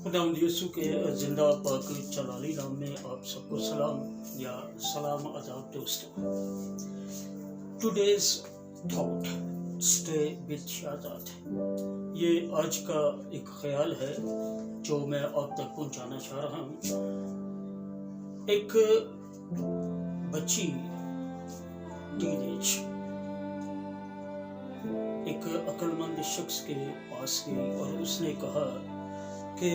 खुदावंद यीशु के जिंदा पाक चलाली नाम में आप सबको सलाम या सलाम आदाब दोस्तों। टुडेज थॉट स्टे विद शादात, ये आज का एक ख्याल है जो मैं आप तक पहुंचाना चाह रहा हूँ। एक बच्ची टीनेज एक अक्लमंद शख्स के पास गई और उसने कहा कि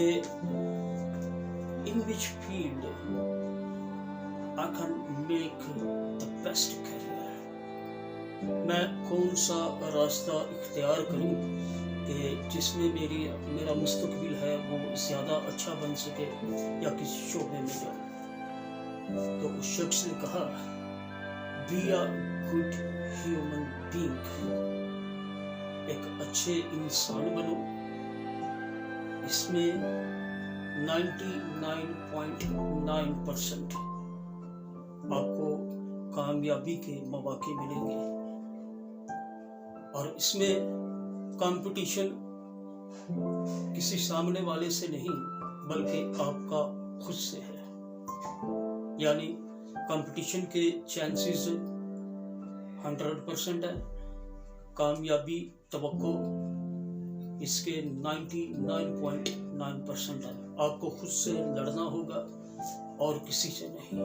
in which field I can make the best career, मैं कौन सा रास्ता इख्तियार करूं कि जिसमें मेरा मुस्तकबिल है वो ज़्यादा अच्छा बन सके या किसी शोबे में जाऊं। तो उस शख्स ने कहा be a good human being, एक अच्छे इंसान बनो। इसमें 99.9% आपको कामयाबी के मौके मिलेंगे और इसमें कंपटीशन किसी सामने वाले से नहीं बल्कि आपका खुद से है, यानी कंपटीशन के चांसेस 100% है, कामयाबी तवक्को इसके 99.9% है। आपको खुद से लड़ना होगा और किसी से नहीं।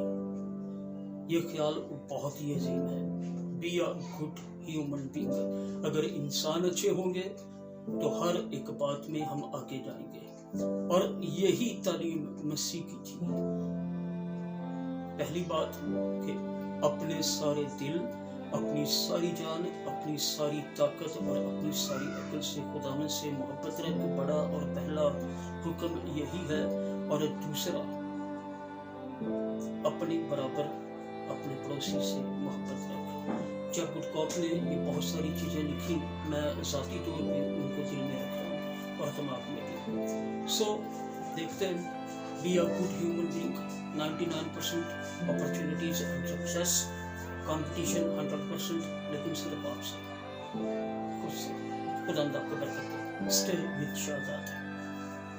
ये ख्याल बहुत ही अजीम है। Be a good human being, अगर इंसान अच्छे होंगे तो हर एक बात में हम आगे जाएंगे और यही तालीम मसीह की थी। पहली बात कि अपने सारे दिल, अपनी सारी जान, अपनी सारी ताकत और अपनी सारी अक्ल से खुदावन से मोहब्बत रख। बड़ा और पहला हुक्म यही है। और दूसरा, अपने बराबर अपने पड़ोसी से मोहब्बत रख। जब गुडकॉप ने ये बहुत सारी चीज़ें लिखी, मैं ज़ाती तौर पे उनको दिल में रखा और दिमाग में भी। सो देखते हैं, be a good human being, 99% opportunities and success, competition 100%, लेकिन सिर्फ आपसे, खुद से। खुदा आपको बरकत दे। Stay with शादात।